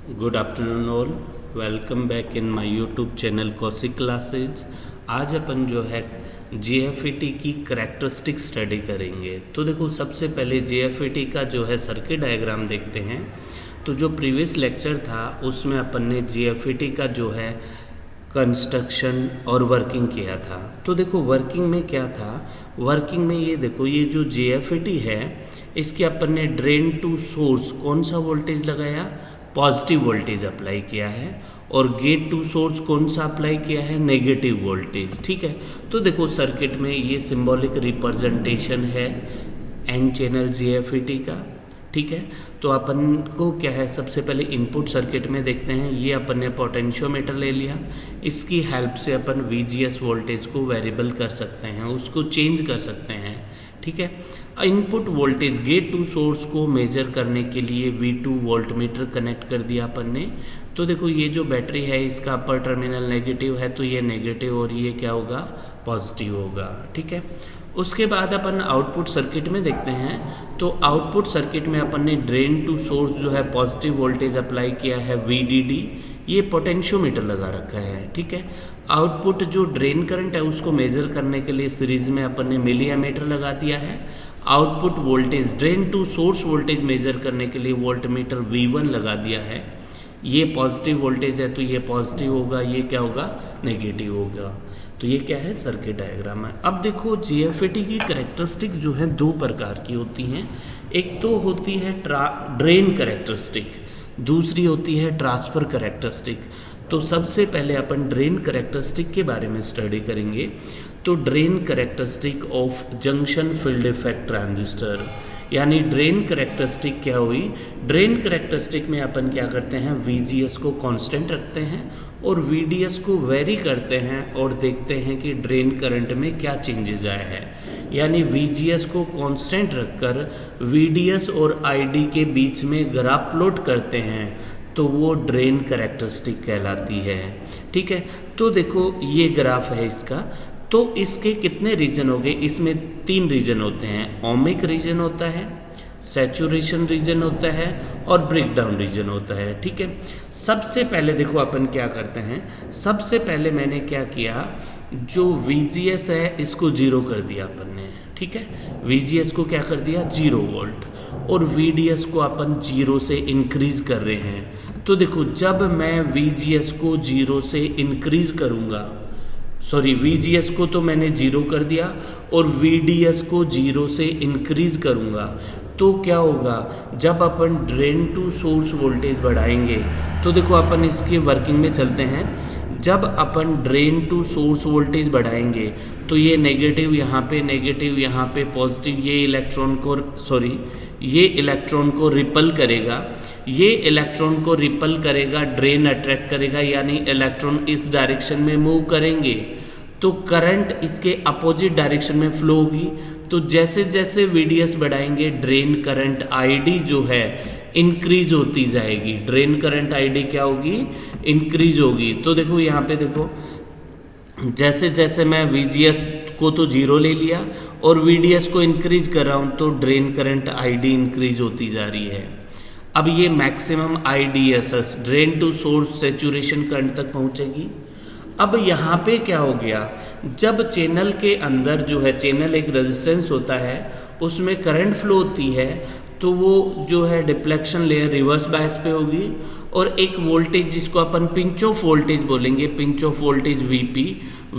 Good afternoon all. Welcome back in my YouTube channel Kaushik classes. आज अपन जो है जीएफईटी की करैक्टरिस्टिक स्टडी करेंगे। तो देखो, सबसे पहले जीएफईटी का जो है सर्किट डायग्राम देखते हैं। तो जो प्रीवियस लेक्चर था उसमें अपन ने जीएफईटी का जो है कंस्ट्रक्शन और वर्किंग किया था। तो देखो, वर्किंग में क्या था, वर्किंग में ये देखो, ये जो जीएफईटी है इसके अपन ने ड्रेन टू सोर्स कौन सा वोल्टेज लगाया, पॉजिटिव वोल्टेज अप्लाई किया है, और गेट टू सोर्स कौन सा अप्लाई किया है, नेगेटिव वोल्टेज। ठीक है। तो देखो, सर्किट में ये सिंबॉलिक रिप्रेजेंटेशन है एन चैनल जीएफईटी का। ठीक है। तो अपन को क्या है, सबसे पहले इनपुट सर्किट में देखते हैं। ये अपन ने पोटेंशियोमीटर ले लिया, इसकी हेल्प से अपन वीजीएस वोल्टेज को वेरिएबल कर सकते हैं, उसको चेंज कर सकते हैं। ठीक है। Input voltage gate to source को मेजर करने के लिए V2 वोल्टमीटर कनेक्ट कर दिया अपन ने। तो देखो, ये जो बैटरी है इसका अपर टर्मिनल नेगेटिव है, तो ये नेगेटिव और ये क्या होगा, पॉजिटिव होगा। ठीक है। उसके बाद अपन आउटपुट सर्किट में देखते हैं। तो आउटपुट सर्किट में अपन ने ड्रेन टू सोर्स जो है पॉजिटिव वोल्टेज अप्लाई किया है VDD, ये पोटेंशियोमीटर लगा रखा है। ठीक है। आउटपुट जो ड्रेन करंट है उसको मेजर करने के लिए सीरीज में अपन ने मिली एमीटर लगा दिया है। Output voltage drain to source voltage measure करने के लिए वोल्टमीटर V1 लगा दिया है। ये पॉजिटिव वोल्टेज है तो ये पॉजिटिव होगा, ये क्या होगा, नेगेटिव होगा। तो ये क्या है, सर्किट डायग्राम है। अब देखो, जीएफईटी की कैरेक्टरिस्टिक जो है दो प्रकार की होती हैं। एक तो होती है ड्रेन कैरेक्टरिस्टिक, दूसरी होती है ट्रांसफर कैरेक्टरिस्टिक। तो सबसे पहले अपन ड्रेन कैरेक्टरिस्टिक के बारे में स्टडी करेंगे। तो drain characteristic of junction field effect transistor, यानी ड्रेन कैरेक्टरिस्टिक क्या हुई, ड्रेन कैरेक्टरिस्टिक में अपन क्या करते हैं, VGS को कांस्टेंट रखते हैं और VDS को वेरी करते हैं और देखते हैं कि ड्रेन करंट में क्या चेंजेज आया है। यानी VGS को कांस्टेंट रखकर VDS और ID के बीच में ग्राफ प्लॉट करते हैं, तो वो ड्रेन कैरेक्टरिस्टिक कहलाती है। ठीक है। तो देखो, ये ग्राफ है इसका। तो इसके कितने रीजन हो गए, इसमें 3 रीजन होते हैं। ओमिक रीजन होता है, सैचुरेशन रीजन होता है और ब्रेकडाउन रीजन होता है। ठीक है। सबसे पहले देखो अपन क्या करते हैं, सबसे पहले मैंने क्या किया, जो VGS है इसको 0 कर दिया अपन ने। ठीक है। VGS को क्या कर दिया, 0 वोल्ट, और VDS को अपन 0 से इंक्रीज कर रहे हैं। तो देखो, जब मैं VGS को 0 से इंक्रीज करूंगा, सॉरी, VGS को तो मैंने 0 कर दिया और VDS को 0 से इंक्रीज करूंगा, तो क्या होगा, जब अपन ड्रेन टू सोर्स वोल्टेज बढ़ाएंगे, तो देखो अपन इसके वर्किंग में चलते हैं। जब अपन ड्रेन टू सोर्स वोल्टेज बढ़ाएंगे तो ये नेगेटिव यहाँ पे, नेगेटिव यहाँ पे, पॉजिटिव, ये इलेक्ट्रॉन को रिपल करेगा, ये इलेक्ट्रॉन को रिपल करेगा, ड्रेन अट्रैक्ट करेगा, यानी इलेक्ट्रॉन इस डायरेक्शन में मूव करेंगे, तो करंट इसके अपोजिट डायरेक्शन में फ्लो होगी। तो जैसे जैसे VDS बढ़ाएंगे, ड्रेन करंट ID जो है इंक्रीज होती जाएगी, ड्रेन करंट ID क्या होगी, इंक्रीज होगी। तो देखो, यहाँ पे देखो, जैसे जैसे मैं VGS को तो 0 ले लिया और VDS को इंक्रीज कर रहा हूँ, तो ड्रेन करंट ID इंक्रीज होती जा रही है। अब ये maximum IDSS, drain to source saturation current तक पहुँचेगी। अब यहाँ पे क्या हो गया, जब चैनल के अंदर जो है, चैनल एक रेजिस्टेंस होता है, उसमें करंट फ्लो होती है, तो वो जो है डिफ्लेक्शन लेयर रिवर्स बायस पे होगी, और एक वोल्टेज जिसको अपन पिंच ऑफ वोल्टेज बोलेंगे, पिंच ऑफ वोल्टेज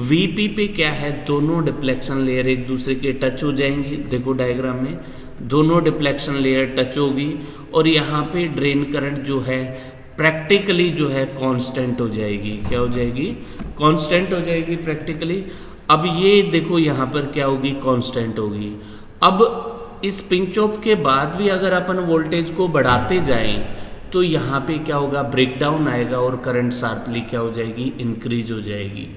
VP पे क्या है, दोनों डिफ्लेक्शन लेयर एक दूसरे के टच हो जाएंगी। देखो डायग्राम में दोनों डिफ्लेक्शन लेयर टच होगी और यहाँ पे ड्रेन करंट जो है प्रैक्टिकली जो है कांस्टेंट हो जाएगी। क्या हो जाएगी, कांस्टेंट हो जाएगी प्रैक्टिकली। अब ये देखो, यहाँ पर क्या होगी, कांस्टेंट होगी। अब इस पिंच ऑफ के बाद भी अगर अपन वोल्टेज को बढ़ाते जाएं, तो यहाँ पे क्या होगा, ब्रेकडाउन आएगा और करंट शार्पली क्या हो जाएगी, इंक्रीज हो जाएगी।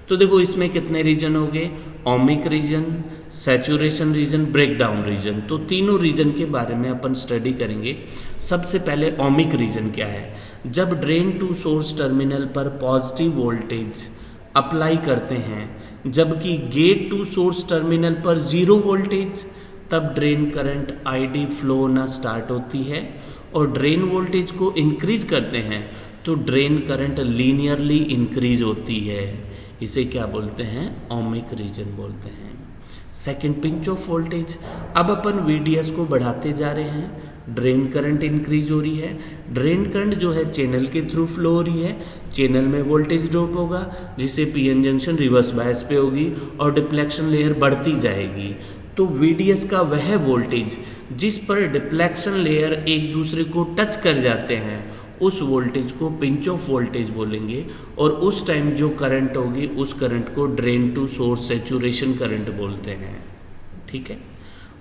तो देखो, इसमें कितने रीजन हो गए, ohmic region, saturation region, breakdown region. तो तीनों रीजन के बारे में अपन स्टडी करेंगे। सबसे पहले ओमिक रीजन क्या है, जब ड्रेन टू सोर्स टर्मिनल पर पॉजिटिव वोल्टेज अप्लाई करते हैं, जबकि गेट टू सोर्स टर्मिनल पर 0 वोल्टेज, तब ड्रेन करंट ID फ्लो होना स्टार्ट होती है और ड्रेन वोल्टेज को इंक्रीज करते हैं तो ड्रेन करंट लीनियरली इंक्रीज होती है। इसे क्या बोलते हैं? ओमिक रीजन बोलते हैं। Second, pinch of voltage. अब अपन VDS को बढ़ाते जा रहे हैं, ड्रेन करंट इंक्रीज हो रही है। ड्रेन करंट जो है चैनल के थ्रू फ्लो हो रही है, चैनल में वोल्टेज ड्रॉप होगा जिससे PN जंक्शन रिवर्स बायस पे होगी और डिफ्लेक्शन लेयर बढ़ती जाएगी। तो VDS का वह वोल्टेज जिस पर डिफ्लेक्शन लेयर एक दूसरे को टच कर जाते हैं उस वोल्टेज को पिंच ऑफ वोल्टेज बोलेंगे, और उस टाइम जो करंट होगी उस करंट को drain to source saturation current बोलते हैं। ठीक है,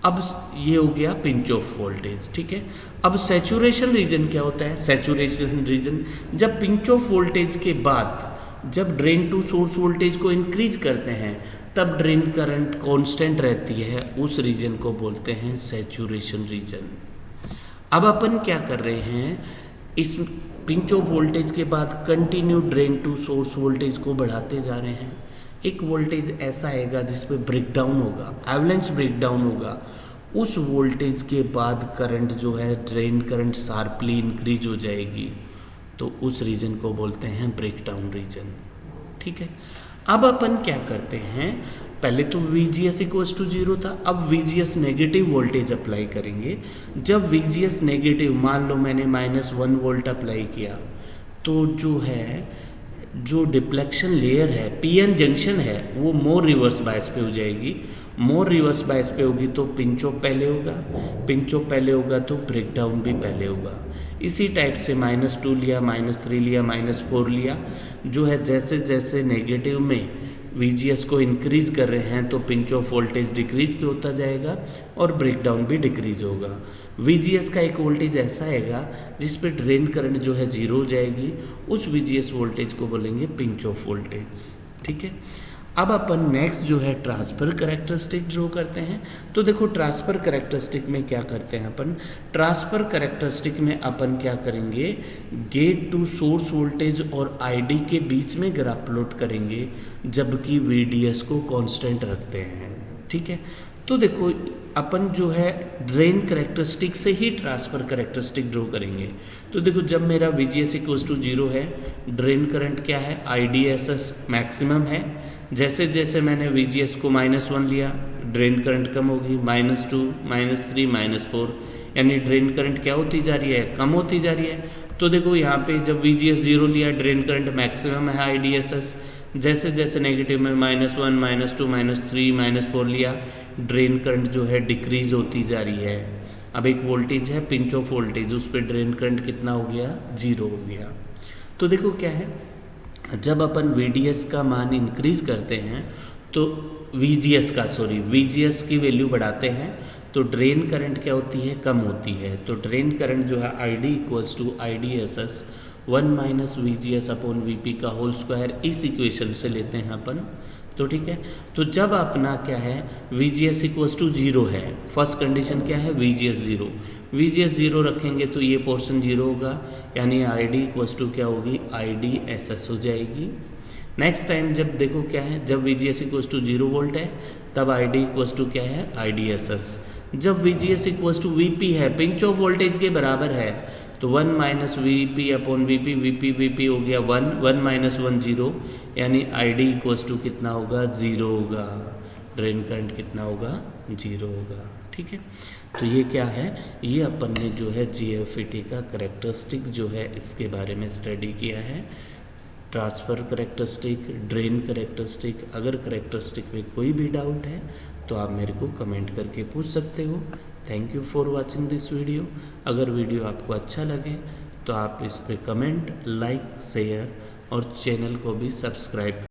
अब ये हो गया पिंच ऑफ वोल्टेज। ठीक है, अब सैचुरेशन रीजन क्या होता है? सैचुरेशन रीजन जब पिंच ऑफ वोल्टेज के बाद जब ड्रेन टू सोर्स वोल्टेज को इंक्रीज करते हैं तब ड्रेन करंट कांस्टेंट रहती है, उस रीजन को बोलते हैं सैचुरेशन रीजन। अब अपन क्या कर रहे हैं, इस पिंच ऑफ वोल्टेज के बाद continue drain to source voltage को बढ़ाते जा रहे हैं। एक वोल्टेज ऐसा आएगा जिसपे ब्रेकडाउन होगा, एवलेंस ब्रेकडाउन होगा। उस वोल्टेज के बाद करंट जो है ड्रेन करंट शार्पली इंक्रीज हो जाएगी, तो उस रीजन को बोलते हैं ब्रेकडाउन रीजन। ठीक है, अब अपन क्या करते हैं, पहले तो VGS इक्वल्स टू 0 था, अब VGS नेगेटिव वोल्टेज अप्लाई करेंगे। जब VGS नेगेटिव, मान लो मैंने -1 वोल्ट अप्लाई किया, तो जो डिफ्लेक्शन लेयर है, PN जंक्शन है, वो मोर रिवर्स बायस पे हो जाएगी। मोर रिवर्स बायस पे होगी तो पिंच ऑफ पहले होगा, पिंच ऑफ पहले होगा तो ब्रेकडाउन भी पहले होगा। इसी टाइप से -2 लिया, -3 लिया, -4 लिया, जो है जैसे जैसे नेगेटिव में VGS को इंक्रीज कर रहे हैं तो पिंच ऑफ वोल्टेज डिक्रीज होता जाएगा और ब्रेकडाउन भी डिक्रीज होगा। VGS का एक वोल्टेज ऐसा आएगा जिस पे ड्रेन करंट जो है 0 हो जाएगी, उस VGS वोल्टेज को बोलेंगे पिंच ऑफ वोल्टेज। ठीक है, अब अपन नेक्स्ट जो है ट्रांसफर कैरेक्टरिस्टिक ड्रॉ करते हैं। तो देखो ट्रांसफर कैरेक्टरिस्टिक में क्या करते हैं अपन, ट्रांसफर कैरेक्टरिस्टिक में अपन क्या करेंगे, गेट टू सोर्स वोल्टेज और ID के बीच में ग्राफ प्लॉट करेंगे, जबकि VDS को कांस्टेंट रखते हैं। ठीक है, तो देखो अपन जो है ड्रेन कैरेक्टरिस्टिक से ही ट्रांसफर कैरेक्टरिस्टिक ड्रॉ करेंगे। तो देखो जब मेरा VGS इक्वल्स टू 0 है, ड्रेन करंट क्या है, IDSS मैक्सिमम है। जैसे जैसे मैंने VGS को -1 लिया, ड्रेन करंट कम होगी, -2, -3, -4, यानी ड्रेन करंट क्या होती जा रही है, कम होती जा रही है। तो देखो यहाँ पे जब VGS 0 लिया, ड्रेन करंट मैक्सिमम है IDSS। जैसे जैसे नेगेटिव में -1, -2, -3, -4 लिया, ड्रेन करंट जो है डिक्रीज होती जा रही है। अब एक वोल्टेज है पिंच ऑफ वोल्टेज, उस पर ड्रेन करंट कितना हो गया, 0 हो गया। तो देखो क्या है, जब अपन VDS का मान इंक्रीज करते हैं तो VGS की वैल्यू बढ़ाते हैं तो ड्रेन करंट क्या होती है, कम होती है। तो ड्रेन करंट जो है ID equals to IDSS 1 - VGS upon VP का होल स्क्वायर, इस इक्वेशन से लेते हैं अपन। तो ठीक है, तो जब अपना क्या है VGS इक्वल्स टू 0 है, फर्स्ट कंडीशन क्या है, VGS 0 रखेंगे तो ये पोर्शन 0 होगा, यानी ID इक्वल्स टू क्या होगी, IDSS हो जाएगी। नेक्स्ट टाइम जब देखो क्या है, जब VGS इक्वल्स टू 0 वोल्ट है तब ID इक्वल्स टू क्या है, IDSS। जब VGS इक्वल्स टू VP है, पिंच ऑफ वोल्टेज के बराबर है, तो 1 - VP अपॉन VP हो गया 1 - 1 0, यानी ID इक्वल्स टू कितना होगा, 0 होगा। ड्रेन करंट कितना होगा, 0 होगा। ठीक है, तो ये क्या है, ये अपन ने जो है GFET का करेक्टरिस्टिक जो है इसके बारे में स्टडी किया है। Transfer characteristic, drain characteristic. अगर करेक्टरिस्टिक में कोई भी डाउट है तो आप मेरे को कमेंट करके पूछ सकते हो। Thank you for watching this video. अगर वीडियो आपको अच्छा लगे तो आप इस पर कमेंट, लाइक, शेयर और चैनल को भी सब्सक्राइब